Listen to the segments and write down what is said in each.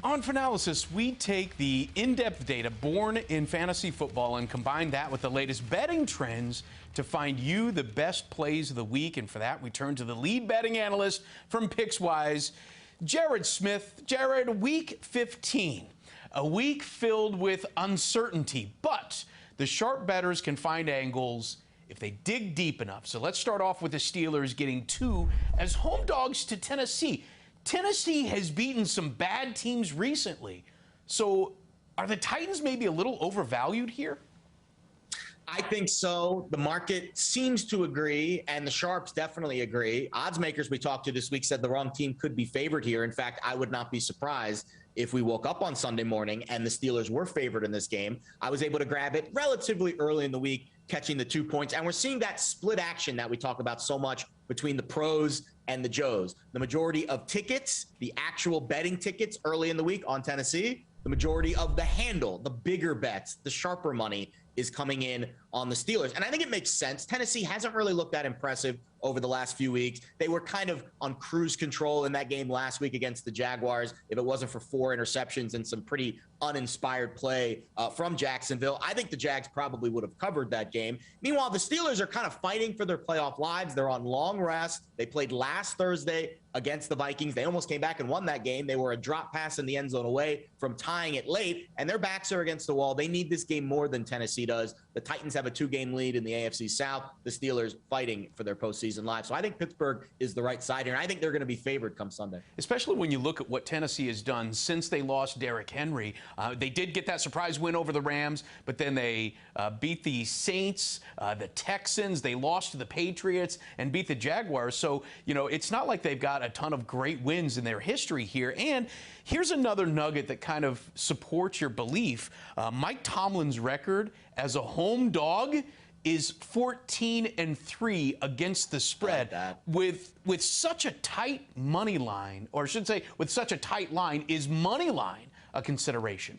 On Fanalysis, we take the in-depth data born in fantasy football and combine that with the latest betting trends to find you the best plays of the week. And for that, we turn to the lead betting analyst from Pickswise, Jared Smith. Jared, week 15, a week filled with uncertainty, but the sharp bettors can find angles if they dig deep enough. So let's start off with the Steelers getting 2 as home dogs to Tennessee. Tennessee has beaten some bad teams recently. So are the Titans maybe a little overvalued here? I think so. The market seems to agree, and the sharps definitely agree. Odds makers we talked to this week said the wrong team could be favored here. In fact, I would not be surprised if we woke up on Sunday morning and the Steelers were favored in this game. I was able to grab it relatively early in the week, catching the 2 points. And we're seeing that split action that we talk about so much between the pros and the Joes. The majority of tickets, the actual betting tickets early in the week on Tennessee, the majority of the handle, the bigger bets, the sharper money is coming in on the Steelers. And I think it makes sense. Tennessee hasn't really looked that impressive over the last few weeks. They were kind of on cruise control in that game last week against the Jaguars. If it wasn't for 4 interceptions and some pretty uninspired play from Jacksonville, I think the Jags probably would have covered that game. Meanwhile, the Steelers are kind of fighting for their playoff lives. They're on long rest. They played last Thursday against the Vikings. They almost came back and won that game. They were a drop pass in the end zone away from tying it late, and their backs are against the wall. They need this game more than Tennessee does. The Titans have a 2-game lead in the AFC South. The Steelers fighting for their postseason lives. So I think Pittsburgh is the right side here, and I think they're going to be favored come Sunday. Especially when you look at what Tennessee has done since they lost Derrick Henry. They did get that surprise win over the Rams, but then they beat the Saints, the Texans. They lost to the Patriots and beat the Jaguars. So, you know, it's not like they've got a ton of great wins in their history here. And here's another nugget that kind of supports your belief. Mike Tomlin's record as a home dog is 14-3 against the spread. With such a tight money line, or I should say with such a tight line, is money line a consideration?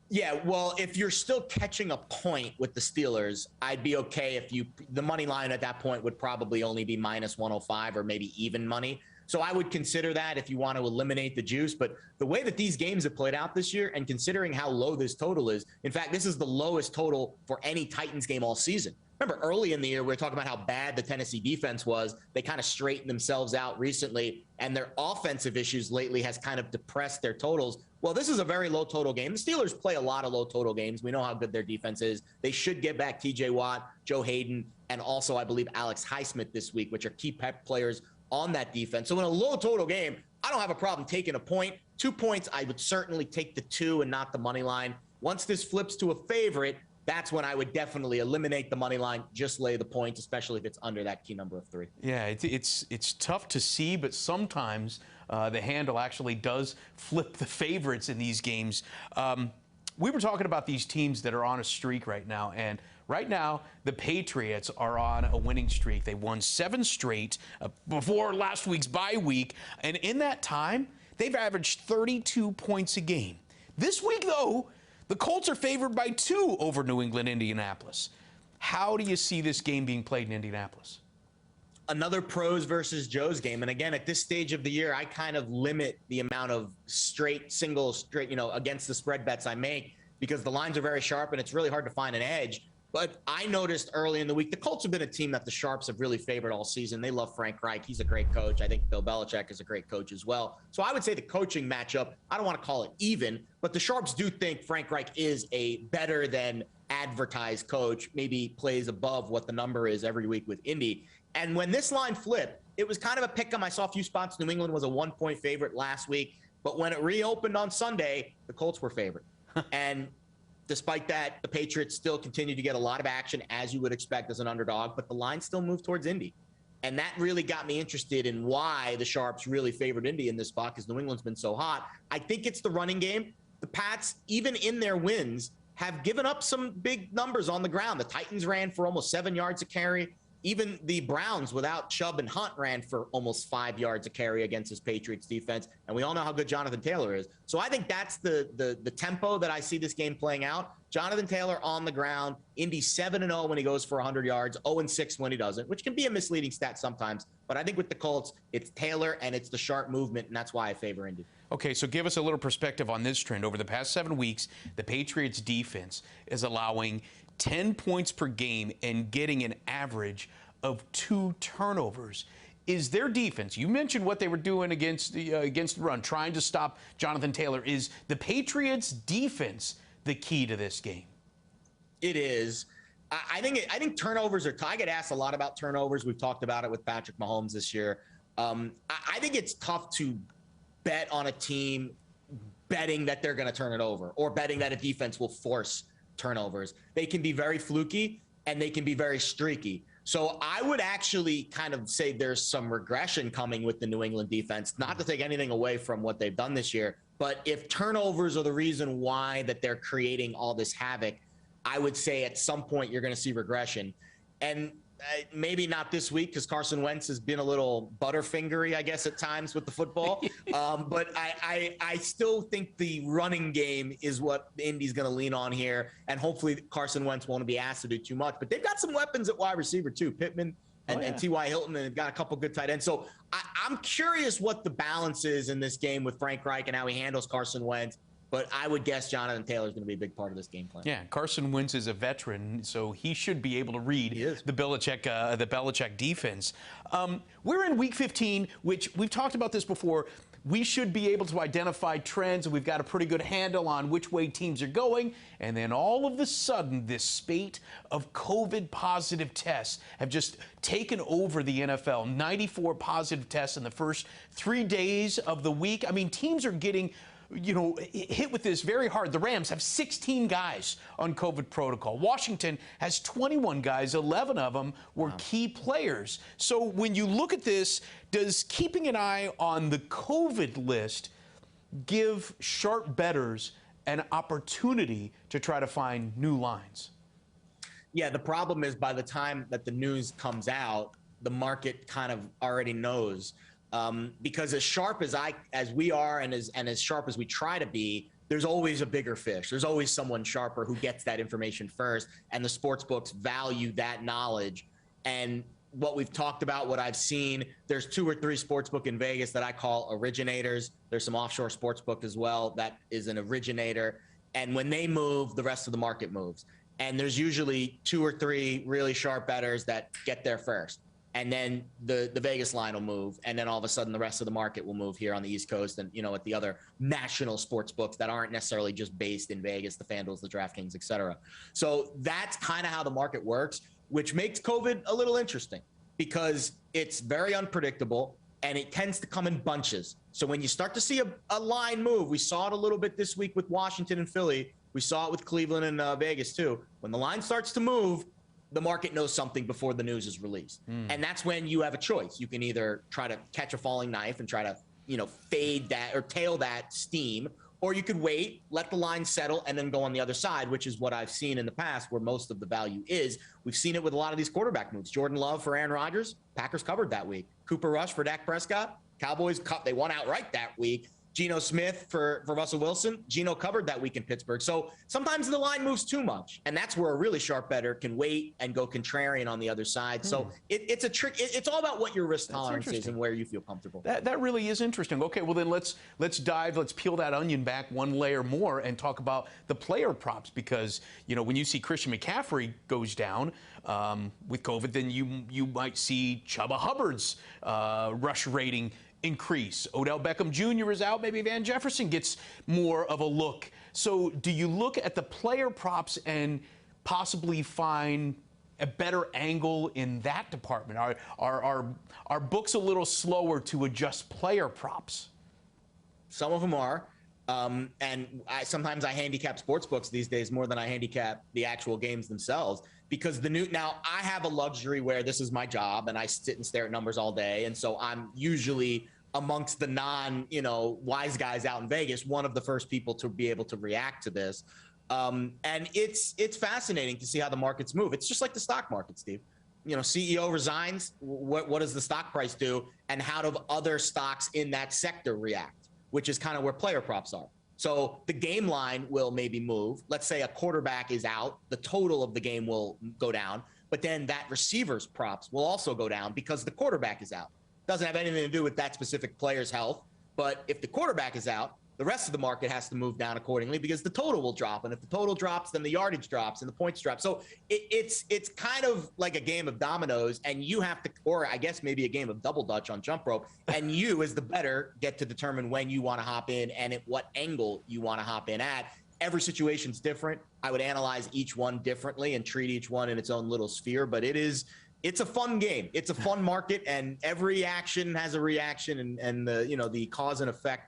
Yeah, well, if you're still catching a point with the Steelers, I'd be okay if the money line at that point would probably only be minus 105 or maybe even money. So I would consider that if you want to eliminate the juice. But the way that these games have played out this year, and considering how low this total is, in fact, this is the lowest total for any Titans game all season. Remember, early in the year, we were talking about how bad the Tennessee defense was. They kind of straightened themselves out recently, and their offensive issues lately has kind of depressed their totals. Well, this is a very low total game. The Steelers play a lot of low total games. We know how good their defense is. They should get back T.J. Watt, Joe Hayden, and also, I believe, Alex Highsmith this week, which are key players on that defense. So in a low total game, I don't have a problem taking a point. 2 points, I would certainly take the 2 and not the money line. Once this flips to a favorite, that's when I would definitely eliminate the money line, just lay the points, especially if it's under that key number of 3. Yeah, it's tough to see, but sometimes the handle actually does flip the favorites in these games. We were talking about these teams that are on a streak right now, and right now the Patriots are on a winning streak. They won 7 straight before last week's bye week, and in that time, they've averaged 32 points a game. This week, though, the Colts are favored by 2 over New England, Indianapolis. How do you see this game being played in Indianapolis? Another pros versus Joes game. And again, at this stage of the year, I kind of limit the amount of single, against the spread bets I make because the lines are very sharp and it's really hard to find an edge. But I noticed early in the week, the Colts have been a team that the sharps have really favored all season. They love Frank Reich. He's a great coach. I think Bill Belichick is a great coach as well. So I would say the coaching matchup, I don't want to call it even, but the sharps do think Frank Reich is a better than advertised coach, maybe plays above what the number is every week with Indy. And when this line flipped, it was kind of a pick 'em. I saw a few spots. New England was a 1-point favorite last week. But when it reopened on Sunday, the Colts were favored. And despite that, the Patriots still continue to get a lot of action, as you would expect as an underdog. But the line still moved towards Indy. And that really got me interested in why the sharps really favored Indy in this spot, because New England's been so hot. I think it's the running game. The Pats, even in their wins, have given up some big numbers on the ground. The Titans ran for almost 7 yards a carry. Even the Browns, without Chubb and Hunt, ran for almost 5 yards a carry against his Patriots defense. And we all know how good Jonathan Taylor is. So I think that's the tempo that I see this game playing out. Jonathan Taylor on the ground. Indy 7-0 when he goes for 100 yards, 0-6 when he doesn't, which can be a misleading stat sometimes. But I think with the Colts, it's Taylor and it's the sharp movement, and that's why I favor Indy. Okay, so give us a little perspective on this trend. Over the past 7 weeks, the Patriots defense is allowing 10 points per game and getting an average of 2 turnovers. Is their defense, you mentioned what they were doing against the run, trying to stop Jonathan Taylor. Is the Patriots defense the key to this game? It is. I think turnovers are. I get asked a lot about turnovers. We've talked about it with Patrick Mahomes this year. I think it's tough to bet on a team betting that they're going to turn it over or betting that a defense will force turnovers. They can be very fluky and they can be very streaky. So I would actually kind of say there's some regression coming with the New England defense, not to take anything away from what they've done this year, but if turnovers are the reason why that they're creating all this havoc, I would say at some point you're going to see regression. And maybe not this week because Carson Wentz has been a little butterfingery, I guess, at times with the football. But I still think the running game is what Indy's going to lean on here. And hopefully Carson Wentz won't be asked to do too much. But they've got some weapons at wide receiver, too. Pittman and T.Y. Hilton, and they've got a couple good tight ends. So I'm curious what the balance is in this game with Frank Reich and how he handles Carson Wentz. But I would guess Jonathan Taylor is going to be a big part of this game plan. Yeah, Carson Wentz is a veteran, so he should be able to read the Belichick defense. We're in Week 15, which we've talked about this before. We should be able to identify trends, and we've got a pretty good handle on which way teams are going. And then all of a sudden, this spate of COVID-positive tests have just taken over the NFL. 94 positive tests in the first 3 days of the week. I mean, teams are getting hit with this very hard. The Rams have 16 guys on COVID protocol. Washington has 21 guys. 11 of them were key players. So when you look at this, does keeping an eye on the COVID list give sharp bettors an opportunity to try to find new lines? Yeah, the problem is by the time that the news comes out, the market kind of already knows. Because as sharp as we are and as sharp as we try to be, there's always a bigger fish. There's always someone sharper who gets that information first, and the sports books value that knowledge. And what we've talked about, what I've seen, there's 2 or 3 sportsbook in Vegas that I call originators. There's some offshore sportsbook as well that is an originator. And when they move, the rest of the market moves. And there's usually 2 or 3 really sharp bettors that get there first. And then the Vegas line will move, and then all of a sudden the rest of the market will move here on the East Coast and, at the other national sports books that aren't necessarily just based in Vegas, the FanDuels, the DraftKings, et cetera. So that's kind of how the market works, which makes COVID a little interesting because it's very unpredictable and it tends to come in bunches. So when you start to see a line move, we saw it a little bit this week with Washington and Philly. We saw it with Cleveland and Vegas too. When the line starts to move, the market knows something before the news is released. And that's when you have a choice. You can either try to catch a falling knife and try to, fade that or tail that steam, or you could wait, let the line settle, and then go on the other side, which is what I've seen in the past where most of the value is. We've seen it with a lot of these quarterback moves. Jordan Love for Aaron Rodgers, Packers covered that week. Cooper Rush for Dak Prescott, Cowboys, they won outright that week. Geno Smith for Russell Wilson. Geno covered that week in Pittsburgh. So sometimes the line moves too much, and that's where a really sharp bettor can wait and go contrarian on the other side. So it's a trick. It's all about what your risk tolerance is and where you feel comfortable. That really is interesting. Okay, well then let's peel that onion back one layer more and talk about the player props because when you see Christian McCaffrey goes down with COVID, then you might see Chuba Hubbard's rush rating increase. Odell Beckham Jr. is out. Maybe Van Jefferson gets more of a look. So do you look at the player props and possibly find a better angle in that department? Are books a little slower to adjust player props? Some of them are. And sometimes I handicap sports books these days more than I handicap the actual games themselves because now I have a luxury where this is my job and I sit and stare at numbers all day. And so I'm usually amongst the wise guys out in Vegas, one of the first people to be able to react to this. And it's fascinating to see how the markets move. It's just like the stock market, Steve. CEO resigns. What does the stock price do? And how do other stocks in that sector react? Which is kind of where player props are. So the game line will maybe move. Let's say a quarterback is out. The total of the game will go down. But then that receiver's props will also go down because the quarterback is out. Doesn't have anything to do with that specific player's health. But if the quarterback is out, the rest of the market has to move down accordingly because the total will drop. And if the total drops, then the yardage drops and the points drop. So it's kind of like a game of dominoes, and you have to, or I guess maybe a game of double dutch on jump rope, and you as the bettor get to determine when you want to hop in and at what angle you want to hop in at. Every situation's different. I would analyze each one differently and treat each one in its own little sphere, but it's a fun game. It's a fun market, and every action has a reaction, and the cause and effect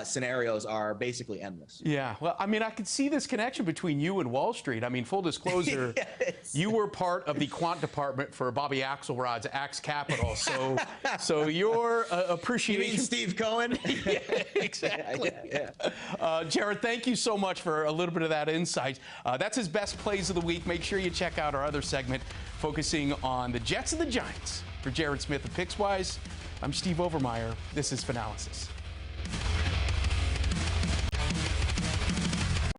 scenarios are basically endless. Yeah, well, I mean, I could see this connection between you and Wall Street. I mean, full disclosure, yes. You were part of the quant department for Bobby Axelrod's Axe Capital, so your appreciation. You mean Steve Cohen? Yeah, exactly. Yeah. Jared, thank you so much for a little bit of that insight. That's his best plays of the week. Make sure you check out our other segment focusing on the Jets and the Giants. For Jared Smith of Pickswise, I'm Steve Overmyer. This is Fanalysis.